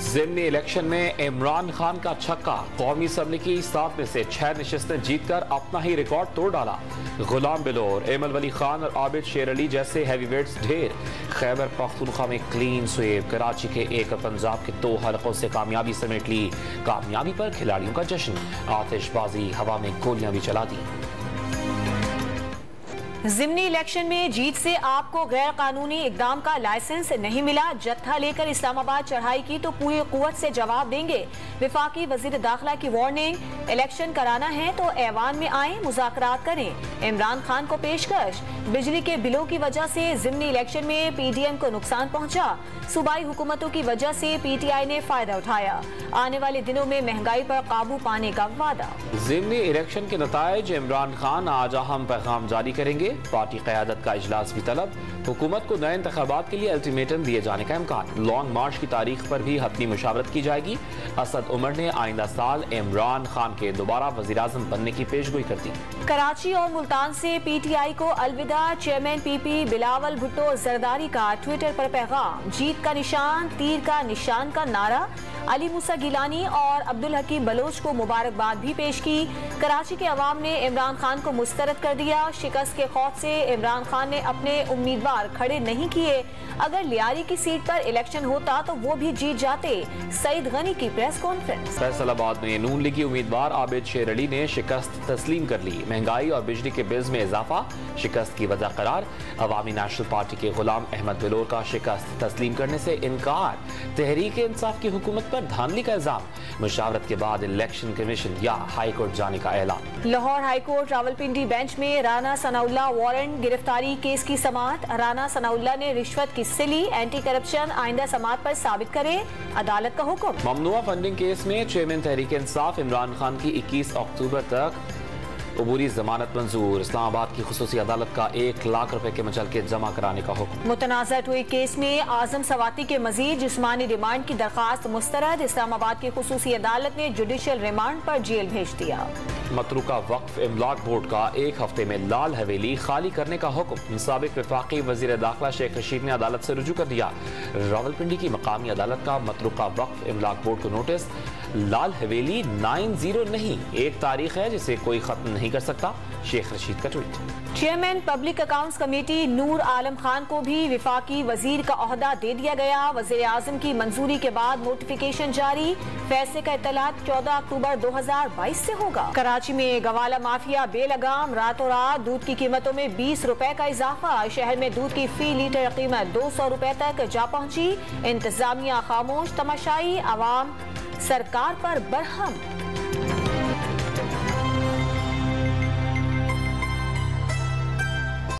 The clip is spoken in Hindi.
ज़िमनी इलेक्शन में इमरान खान का छक्का, कौमी असम्बली की 7 में से 6 नशिस्तें जीतकर अपना ही रिकॉर्ड तोड़ डाला। गुलाम बिलोर, एमल वली खान और आबिद शेर अली जैसे हैवीवेट्स ढेर। खैबर पख्तूनख्वा में क्लीन स्वीप, कराची के एक और पंजाब के 2 हलकों से कामयाबी समेट ली। कामयाबी पर खिलाड़ियों का जश्न, आतिशबाजी, हवा में गोलियां भी चला दी। ज़िमनी इलेक्शन में जीत से आपको गैर कानूनी इकदाम का लाइसेंस नहीं मिला, जत्था लेकर इस्लामाबाद चढ़ाई की तो पूरी कुव्वत से जवाब देंगे। विफाकी वजीर दाखिला की वार्निंग, इलेक्शन कराना है तो ऐवान में आए, मुज़ाकरात करें। इमरान खान को पेशकश, बिजली के बिलों की वजह से ज़िमनी इलेक्शन में PDM को नुकसान पहुंचा। सूबाई हुकूमतों की वजह से PTI ने फायदा उठाया। आने वाले दिनों में महंगाई पर काबू पाने का वादा। ज़िमनी इलेक्शन के नताइज, इमरान खान आज अहम पैगाम जारी करेंगे। पार्टी क़यादत का इजलास भी तलब। हुकूमत को नए इंतखाबात के लिए अल्टीमेटम दिए जाने का इम्कान। लॉन्ग मार्च की तारीख पर भी हतमी मुशावरत की जाएगी। असद उमर ने आइंदा साल इमरान खान के दोबारा वज़ीर-ए-आज़म बनने की पेशगोई कर दी। कराची और मुल्तान से PTI को अलविदा, चेयरमैन PP बिलावल भुट्टो जरदारी का ट्विटर पर पैगाम। जीत का निशान, तीर का निशान का नारा। अली मूसा गिलानी और अब्दुल हकीम बलोच को मुबारकबाद भी पेश की। कराची के अवाम ने इमरान खान को मुस्तरद कर दिया। शिकस्त के खौफ से इमरान खान ने अपने उम्मीदवार खड़े नहीं किए। अगर लियारी की सीट पर इलेक्शन होता तो वो भी जीत जाते। सईद गनी की प्रेस कॉन्फ्रेंस। फैसलाबाद में नून लीगी उम्मीदवार आबिद शेर अली ने शिकस्त तस्लीम कर ली। महंगाई और बिजली के बिल्स में इजाफा शिकस्त की वजह करार। अवामी नेशनल पार्टी के गुलाम अहमद बिलोर का शिकस्त तस्लीम करने से इनकार। तहरीक इंसाफ की हुकूमत पर धांधली का इल्जाम। मुशावरत के बाद इलेक्शन कमीशन या हाई कोर्ट जाने का ऐलान। Lahore high court Rawalpindi bench में राना सनाउल्लाह वारंट गिरफ्तारी केस की समाअत। राना सनाउल्लाह ने रिश्वत किससे ली, एंटी करप्शन आइंदा समाअत पर साबित करे, अदालत का हुक्म। ममनुआ फंडिंग केस में चेयरमैन तहरीक इंसाफ इमरान खान की 21 अक्टूबर तक अबूरी जमानत मंजूर। इस्लामाबाद की खुसूसी अदालत का 1 लाख रुपए के मुचलके जमा कराने का हुक्म। मुतनाज़ा टुई केस में आजम सवाती के मजीद जिस्मानी रिमांड की दरखास्त मुस्तरद। इस्लामाबाद की खुसूसी अदालत ने जुडिशियल रिमांड पर जेल भेज दिया। मतरूका वक्फ इमलाक बोर्ड का 1 हफ्ते में लाल हवेली खाली करने का हुक्म। साबिक वफाकी वजीर दाखिला शेख रशीद ने अदालत से रुजू कर दिया। रावलपिंडी की मकामी अदालत का मतरूका वक्फ इमलाक बोर्ड को नोटिस। लाल हवेली 90 नहीं, एक तारीख है जिसे कोई खत्म नहीं कर सकता। शेख रशीद का tweet. Chairman public accounts committee Noor Alam Khan को भी विफाकी वजीर का ओहदा दे दिया गया। वजीर आजम की मंजूरी के बाद नोटिफिकेशन जारी। फैसले का इत्तलात 14 अक्टूबर 2022 से होगा। कराची में गवाला माफिया बेलगाम, रातों रात दूध की कीमतों में 20 रुपए का इजाफा। शहर में दूध की फी लीटर कीमत 200 रुपए तक जा पहुंची। इंतजामिया खामोश, तमाशाई, आवाम सरकार पर बरहम।